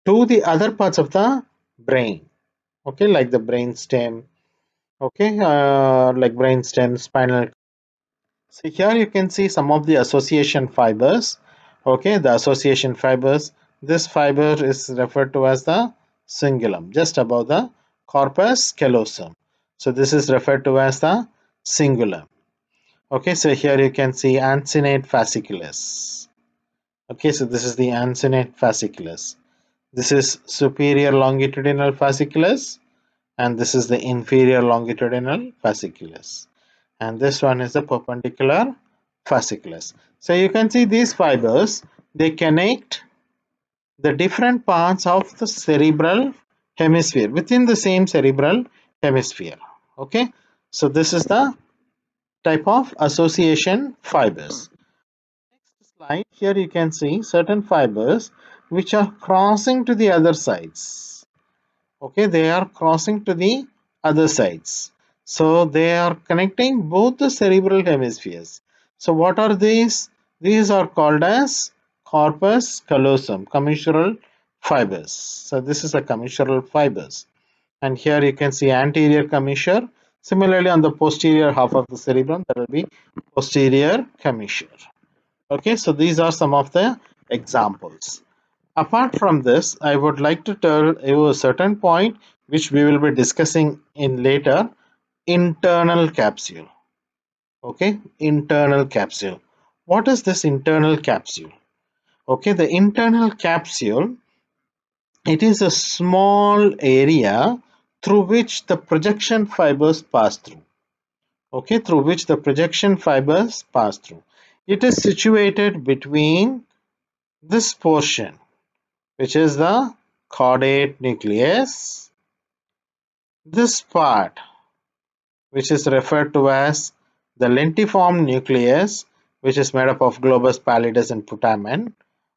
to the other parts of the brain. Okay, like the brain stem. Okay, like brain stem, spinal. So here you can see some of the association fibers. Okay, the association fibers. This fiber is referred to as the cingulum, just above the corpus callosum. So this is referred to as the cingulum. Okay, so here you can see uncinate fasciculus. Okay, so this is the uncinate fasciculus. This is superior longitudinal fasciculus, and this is the inferior longitudinal fasciculus, and this one is the perpendicular fasciculus. So you can see these fibers, they connect the different parts of the cerebral hemisphere within the same cerebral hemisphere. Okay, so this is the type of association fibers. Next slide, here you can see certain fibers which are crossing to the other sides. Okay, they are crossing to the other sides. So they are connecting both the cerebral hemispheres. So what are these? These are called as corpus callosum, commissural fibers. So this is a commissural fibers. And here you can see anterior commissure. Similarly, on the posterior half of the cerebrum, there will be posterior commissure. Okay, so these are some of the examples. Apart from this, I would like to tell you a certain point which we will be discussing in later. Internal capsule. Okay, internal capsule. What is this internal capsule? Okay, the internal capsule, it is a small area through which the projection fibers pass through. Okay, through which the projection fibers pass through. It is situated between this portion, which is the caudate nucleus, this part, which is referred to as the lentiform nucleus, which is made up of globus pallidus and putamen,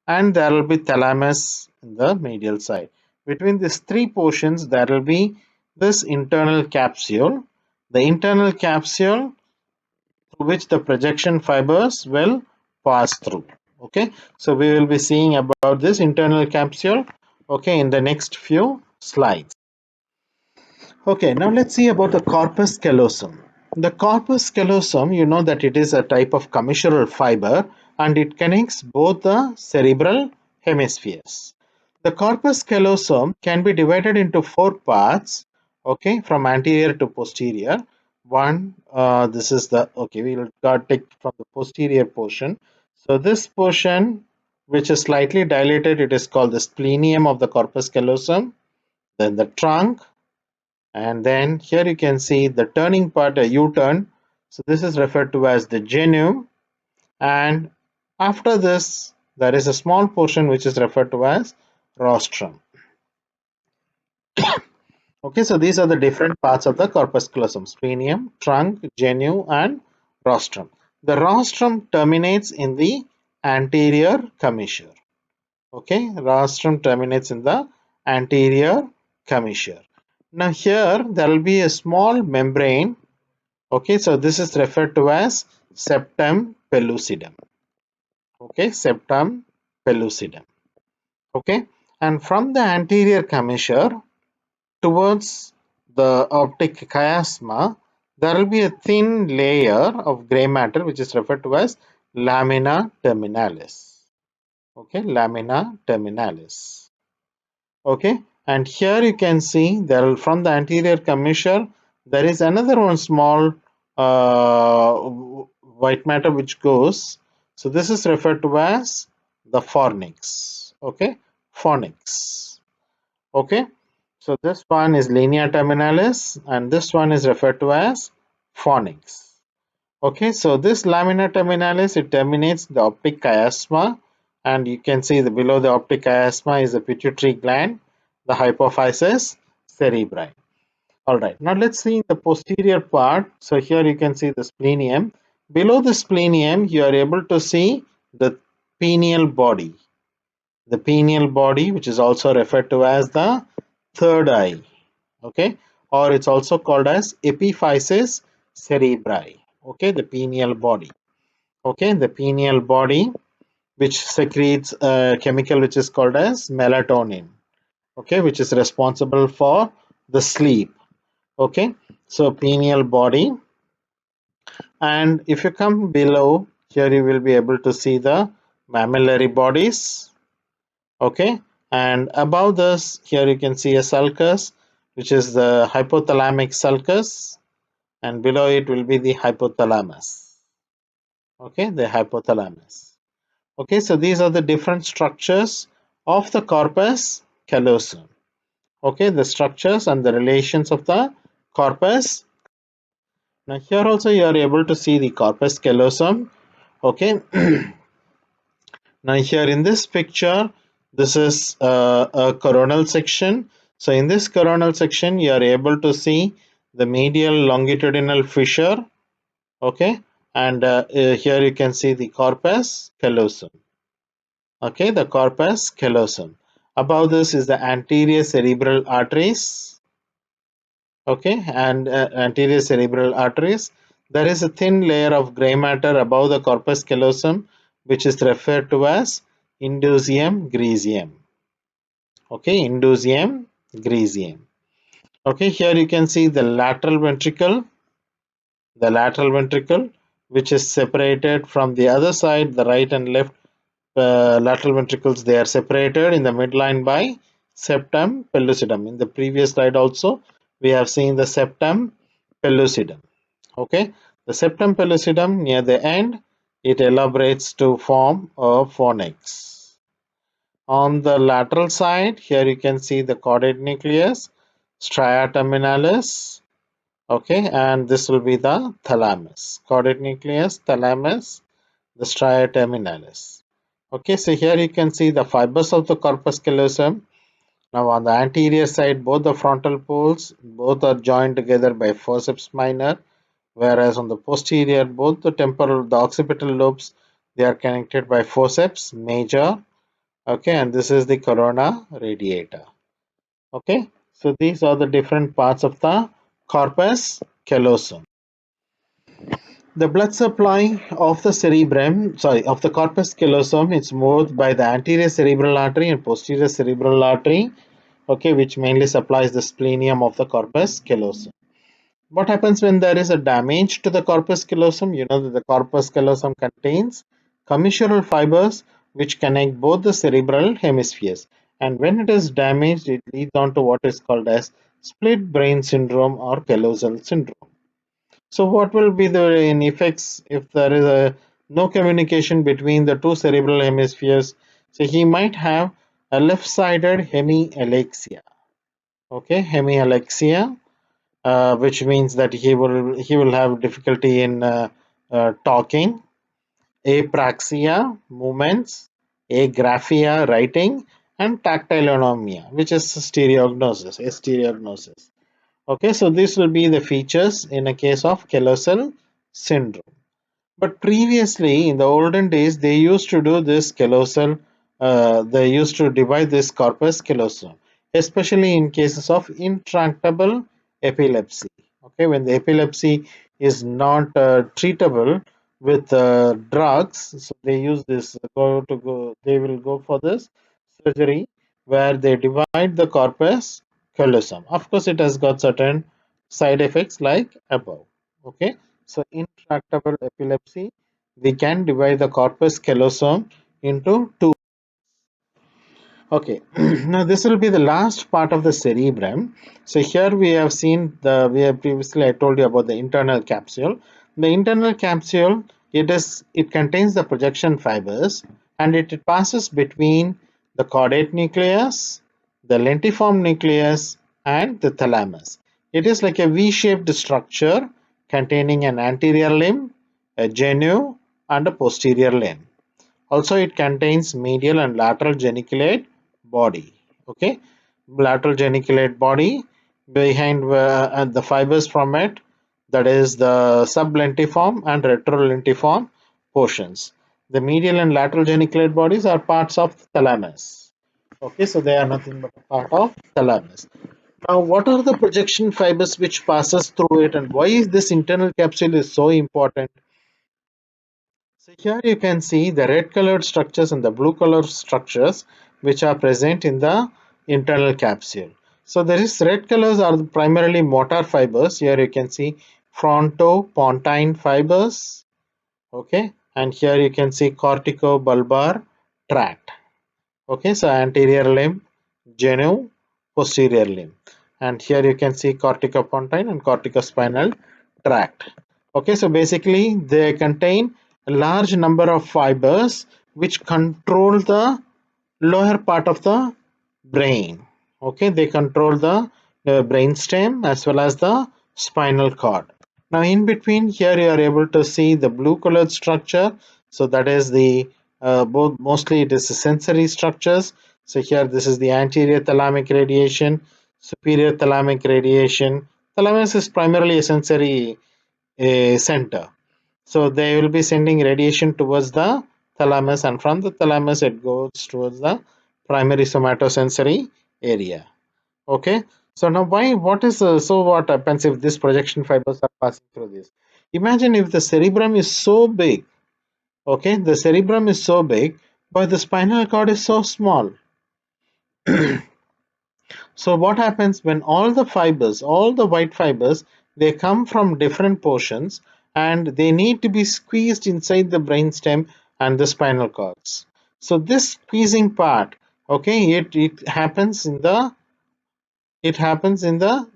and there will be thalamus in the medial side. Between these three portions, there will be this internal capsule. The internal capsule through which the projection fibers will pass through. Okay, so we will be seeing about this internal capsule, okay, in the next few slides. Okay, now let's see about the corpus callosum. The corpus callosum, you know that it is a type of commissural fiber and it connects both the cerebral hemispheres. The corpus callosum can be divided into four parts, okay, from anterior to posterior. One, this is the, okay, we will take from the posterior portion. So this portion, which is slightly dilated, it is called the splenium of the corpus callosum. Then the trunk, and then here you can see the turning part, a U-turn. So this is referred to as the genu, and after this there is a small portion which is referred to as rostrum. Okay, so these are the different parts of the corpus callosum: splenium, trunk, genu, and rostrum. The rostrum terminates in the anterior commissure. Okay, rostrum terminates in the anterior commissure. Now here there will be a small membrane. Okay, so this is referred to as septum pellucidum. Okay, septum pellucidum. Okay, and from the anterior commissure towards the optic chiasma, there will be a thin layer of gray matter which is referred to as lamina terminalis. Okay, lamina terminalis. Okay, and here you can see there from the anterior commissure there is another one small uh, white matter which goes. So this is referred to as the fornix. Okay, fornix. Okay, so this one is linea terminalis and this one is referred to as fornix. Okay, so this lamina terminalis, it terminates the optic chiasma, and you can see the below the optic chiasma is the pituitary gland, the hypophysis cerebri. All right, now let's see the posterior part. So here you can see the splenium. Below the splenium, you are able to see the pineal body. The pineal body, which is also referred to as the third eye. Okay, or it's also called as epiphysis cerebri. Okay, the pineal body. Okay, the pineal body, which secretes a chemical which is called as melatonin. Okay, which is responsible for the sleep. Okay, so pineal body, and if you come below here you will be able to see the mammillary bodies. Okay, and above this here you can see a sulcus, which is the hypothalamic sulcus, and below it will be the hypothalamus. Okay, the hypothalamus. Okay, so these are the different structures of the corpus callosum. Okay, the structures and the relations of the corpus. Now here also you are able to see the corpus callosum. Okay, now here in this picture, this is a coronal section. So in this coronal section, you are able to see the medial longitudinal fissure. Okay, and here you can see the corpus callosum. Okay, the corpus callosum. Above this is the anterior cerebral arteries. Okay, and anterior cerebral arteries. There is a thin layer of gray matter above the corpus callosum, which is referred to as indusium griseum. Okay, indusium griseum. Okay, here you can see the lateral ventricle, which is separated from the other side, the right and left lateral ventricles, they are separated in the midline by septum pellucidum. In the previous slide also, we have seen the septum pellucidum. Okay, the septum pellucidum near the end, it elaborates to form a fornix. On the lateral side, here you can see the caudate nucleus, stria terminalis. Okay, and this will be the thalamus. Caudate nucleus, thalamus, the stria terminalis. Okay, so here you can see the fibers of the corpus callosum. Now on the anterior side, both the frontal poles, both are joined together by forceps minor, whereas on the posterior, both the occipital lobes, they are connected by forceps major. Okay, and this is the corona radiata. Okay, so these are the different parts of the corpus callosum. The blood supply of the of the corpus callosum, it's moved by the anterior cerebral artery and posterior cerebral artery, okay, which mainly supplies the splenium of the corpus callosum. What happens when there is a damage to the corpus callosum? You know that the corpus callosum contains commissural fibers which connect both the cerebral hemispheres. And when it is damaged, it leads on to what is called as split brain syndrome or callosal syndrome. So what will be the effects if there is no communication between the two cerebral hemispheres? So he might have a left-sided hemialexia. Okay, hemialexia, which means that he will have difficulty in talking, apraxia, movements, agraphia, writing, and tactile anomia, which is stereognosis. Okay, so this will be the features in a case of callosal syndrome. But previously, in the olden days, they used to do this callosal, they used to divide this corpus callosum, especially in cases of intractable epilepsy. Okay, when the epilepsy is not treatable with drugs, so they use this, they will go for this surgery where they divide the corpus callosum. Of course, it has got certain side effects like above. Okay, so intractable epilepsy, we can divide the corpus callosum into two. Okay, now this will be the last part of the cerebrum. So here we have previously I told you about the internal capsule. The internal capsule, it contains the projection fibers, and it passes between the caudate nucleus, the lentiform nucleus, and the thalamus. It is like a V-shaped structure containing an anterior limb, a genu, and a posterior limb. Also, it contains medial and lateral geniculate body. Okay, lateral geniculate body behind and the fibers from it, that is the sublentiform and retrolentiform portions. The medial and lateral geniculate bodies are parts of thalamus. Okay, so they are nothing but a part of thalamus. Now, what are the projection fibers which passes through it, and why is this internal capsule is so important? So here you can see the red colored structures and the blue colored structures which are present in the internal capsule. So there is red colors are primarily motor fibers. Here you can see frontopontine fibers. Okay, and here you can see corticobulbar tract. Okay, so anterior limb, genu, posterior limb, and here you can see corticopontine and corticospinal tract. Okay, so basically they contain a large number of fibers which control the lower part of the brain. Okay, they control the brain stem as well as the spinal cord. Now in between here you are able to see the blue colored structure. So that is the both mostly it is the sensory structures. So here this is the anterior thalamic radiation, superior thalamic radiation. Thalamus is primarily a sensory center. So they will be sending radiation towards the thalamus, and from the thalamus it goes towards the primary somatosensory area. Okay, so now what happens if this projection fibers are passing through this? Imagine if the cerebrum is so big. Okay, the cerebrum is so big, but the spinal cord is so small. So what happens when all the fibers, all the white fibers, they come from different portions and they need to be squeezed inside the brainstem and the spinal cords. So this squeezing part, okay, it happens in the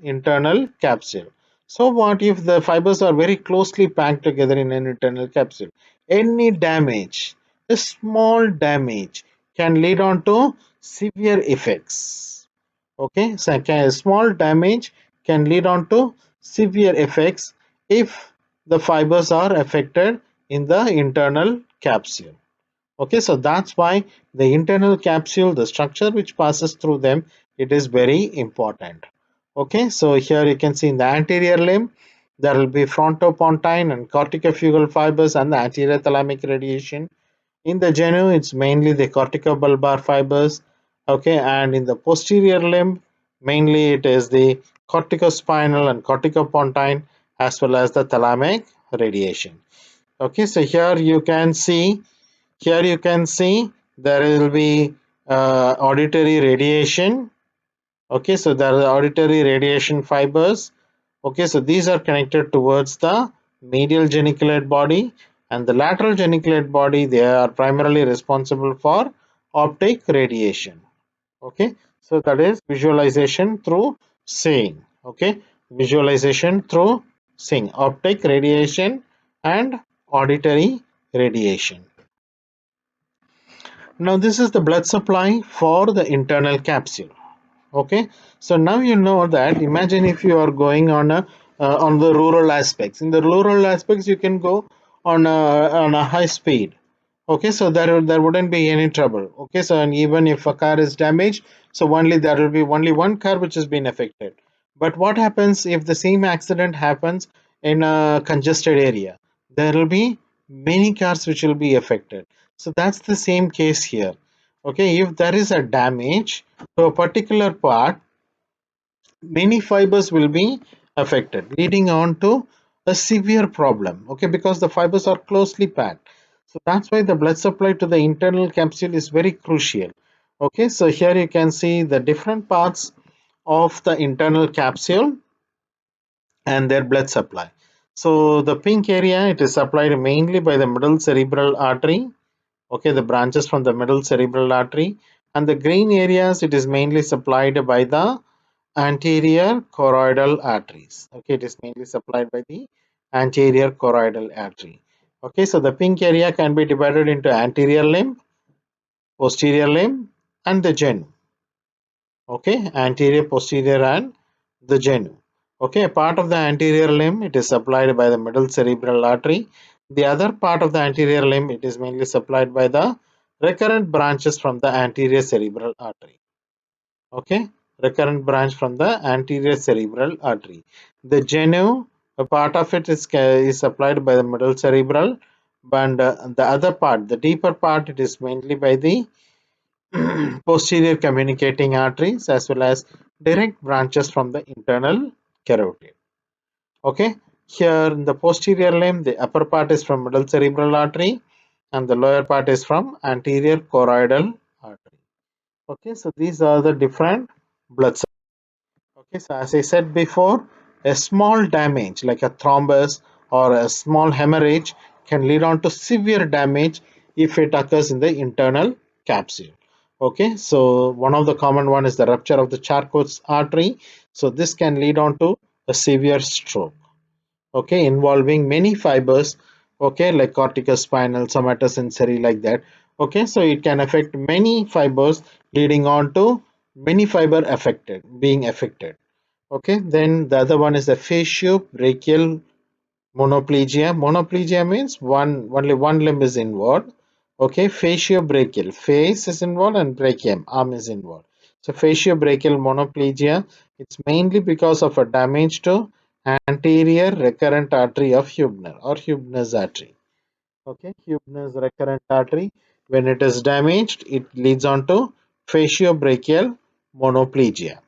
internal capsule. So what if the fibers are very closely packed together in an internal capsule? Any damage, a small damage can lead on to severe effects. Okay, so a small damage can lead on to severe effects if the fibers are affected in the internal capsule. Okay, so that's why the internal capsule, the structure which passes through them, it is very important. Okay, so here you can see in the anterior limb, there will be frontopontine and corticofugal fibers and the anterior thalamic radiation. In the genu, it's mainly the corticobulbar fibers. Okay, and in the posterior limb, mainly it is the corticospinal and corticopontine as well as the thalamic radiation. Okay, so here you can see there will be auditory radiation. Okay, so there are auditory radiation fibers. Okay, so these are connected towards the medial geniculate body, and the lateral geniculate body, they are primarily responsible for optic radiation. Okay, so that is visualization through seeing. Okay, visualization through seeing, optic radiation and auditory radiation. Now this is the blood supply for the internal capsule. Okay, so now you know that. Imagine if you are going on the rural aspects. In the rural aspects, you can go on a high speed. Okay, so there wouldn't be any trouble. Okay, so and even if a car is damaged, so only there will be only one car which has been affected. But what happens if the same accident happens in a congested area? There will be many cars which will be affected. So that's the same case here. Okay, if there is a damage to a particular part, many fibers will be affected, leading on to a severe problem. Okay, because the fibers are closely packed. So that's why the blood supply to the internal capsule is very crucial. Okay, so here you can see the different parts of the internal capsule and their blood supply. So the pink area, it is supplied mainly by the middle cerebral artery. Okay, the branches from the middle cerebral artery, and the green areas, it is mainly supplied by the anterior choroidal arteries. Okay, it is mainly supplied by the anterior choroidal artery. Okay, so the pink area can be divided into anterior limb, posterior limb, and the genu. Okay, anterior, posterior, and the genu. Okay, a part of the anterior limb, it is supplied by the middle cerebral artery. The other part of the anterior limb, it is mainly supplied by the recurrent branches from the anterior cerebral artery. Okay, recurrent branch from the anterior cerebral artery. The genu, a part of it is supplied by the middle cerebral, but the other part, the deeper part, it is mainly by the posterior communicating arteries as well as direct branches from the internal carotid. Okay, here in the posterior limb, the upper part is from middle cerebral artery and the lower part is from anterior choroidal artery. Okay, so these are the different blood. Okay, so as I said before, a small damage like a thrombus or a small hemorrhage can lead on to severe damage if it occurs in the internal capsule. Okay, so one of the common one is the rupture of the Charcot's artery. So this can lead on to a severe stroke. Okay, involving many fibers. Okay, like corticospinal, somatosensory, like that. Okay, so it can affect many fibers, leading on to many fiber being affected. Okay, then the other one is the facio-brachial monoplegia. Monoplegia means only one limb is involved. Okay, facio-brachial, face is involved and brachium, arm is involved. So facio-brachial monoplegia, it's mainly because of a damage to anterior recurrent artery of Hubner or Hubner's artery. Okay, Huebner's recurrent artery, when it is damaged, it leads on to faciobrachial monoplegia.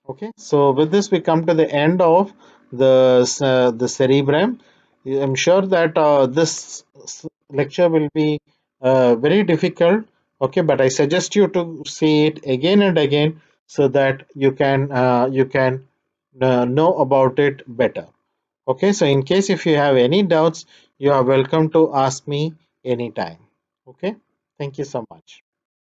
Okay, so with this we come to the end of the cerebrum. I'm sure that lecture will be very difficult. Okay, but I suggest you to see it again and again so that you can know about it better. Okay, so in case if you have any doubts, you are welcome to ask me anytime. Okay, thank you so much.